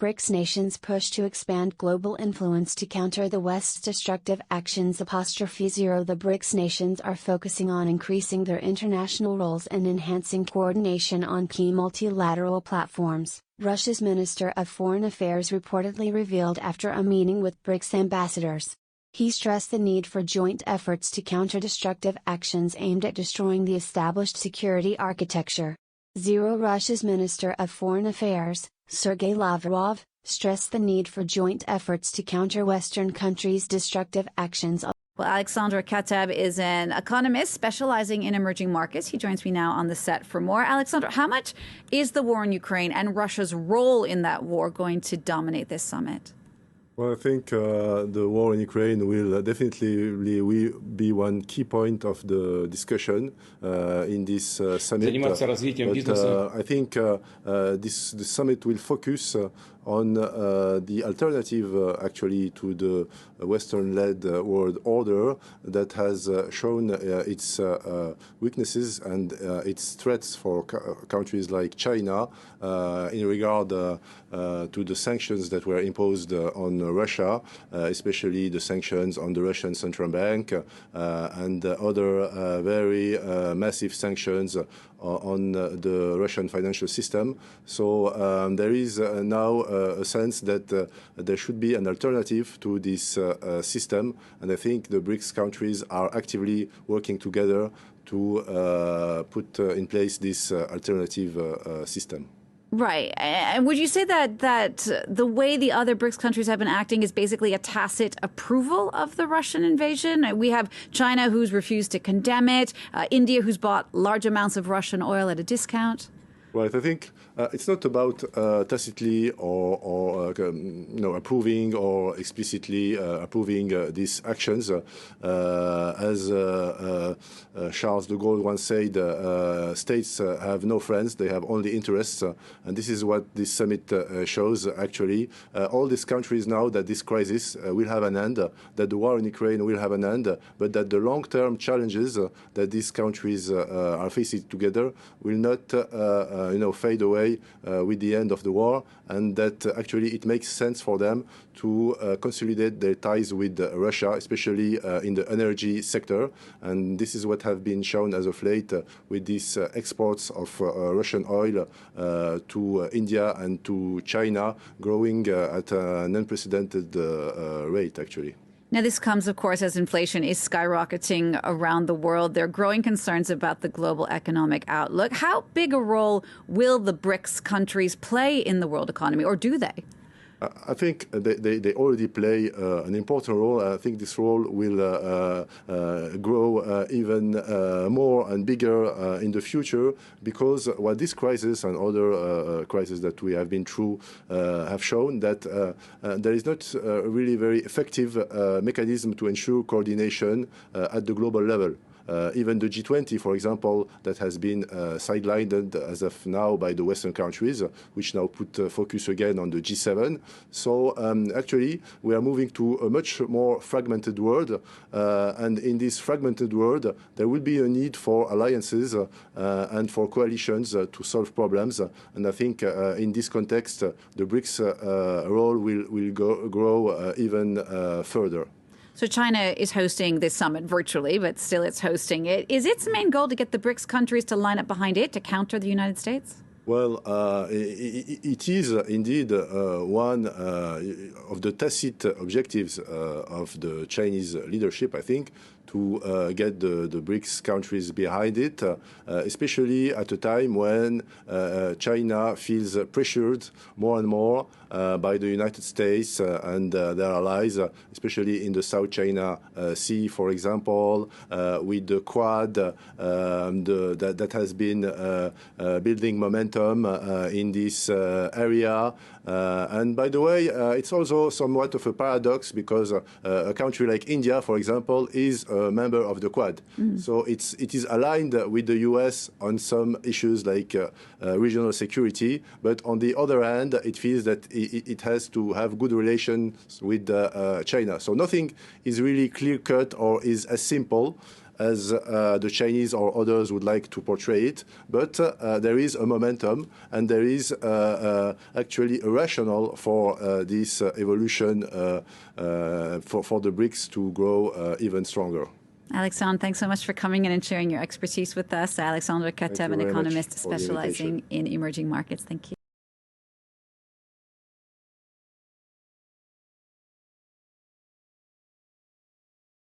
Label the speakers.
Speaker 1: BRICS nations push to expand global influence to counter the West's destructive actions. The BRICS nations are focusing on increasing their international roles and enhancing coordination on key multilateral platforms, Russia's Minister of Foreign Affairs reportedly revealed after a meeting with BRICS ambassadors. He stressed the need for joint efforts to counter destructive actions aimed at destroying the established security architecture. Russia's Minister of Foreign Affairs, Sergei Lavrov, stressed the need for joint efforts to counter Western countries' destructive actions.
Speaker 2: Well, Alexandre Kateb is an economist specializing in emerging markets. He joins me now on the set for more. Alexandre, how much is the war in Ukraine and Russia's role in that war going to dominate this summit?
Speaker 3: Well, I think the war in Ukraine will definitely be one key point of the discussion in this summit. I think this summit will focus on the alternative, actually, to the Western-led world order that has shown its weaknesses and its threats for countries like China in regard to the sanctions that were imposed on Russia, especially the sanctions on the Russian Central Bank and other very massive sanctions on the Russian financial system. So there is now a sense that there should be an alternative to this system, and I think the BRICS countries are actively working together to put in place this alternative system.
Speaker 2: Right. And would you say that the way the other BRICS countries have been acting is basically a tacit approval of the Russian invasion? We have China, who's refused to condemn it, India, who's bought large amounts of Russian oil at a discount.
Speaker 3: Right. I think it's not about tacitly or approving or explicitly approving these actions. As Charles de Gaulle once said, states have no friends, they have only interests. And this is what this summit shows, actually. All these countries know that this crisis will have an end, that the war in Ukraine will have an end, but that the long-term challenges that these countries are facing together will not fade away with the end of the war, and that actually it makes sense for them to consolidate their ties with Russia, especially in the energy sector. And this is what have been shown as of late with these exports of Russian oil to India and to China growing at an unprecedented rate, actually.
Speaker 2: Now, this comes, of course, as inflation is skyrocketing around the world. There are growing concerns about the global economic outlook. How big a role will the BRICS countries play in the world economy, or do they?
Speaker 3: I think they already play an important role. I think this role will grow even more and bigger in the future, because what this crisis and other crises that we have been through have shown that there is not a really very effective mechanism to ensure coordination at the global level. Even the G20, for example, that has been sidelined as of now by the Western countries, which now put focus again on the G7. So actually, we are moving to a much more fragmented world. And in this fragmented world, there will be a need for alliances and for coalitions to solve problems. And I think in this context, the BRICS role will grow even further.
Speaker 2: So China is hosting this summit virtually, but still it's hosting it. Is its main goal to get the BRICS countries to line up behind it to counter the United States?
Speaker 3: Well, it is indeed one of the tacit objectives of the Chinese leadership, I think, to get the BRICS countries behind it, especially at a time when China feels pressured more and more by the United States and their allies, especially in the South China Sea, for example, with the Quad that has been building momentum in this area. And by the way, it's also somewhat of a paradox, because a country like India, for example, is a member of the Quad. So it is aligned with the US on some issues like regional security, but on the other hand, it feels that it has to have good relations with China. So nothing is really clear-cut or is as simple. as the Chinese or others would like to portray it, but there is a momentum, and there is actually a rationale for this evolution for the BRICS to grow even stronger.
Speaker 2: Alexandre, thanks so much for coming in and sharing your expertise with us. Alexandre Kateb, an economist specializing in emerging markets. Thank you.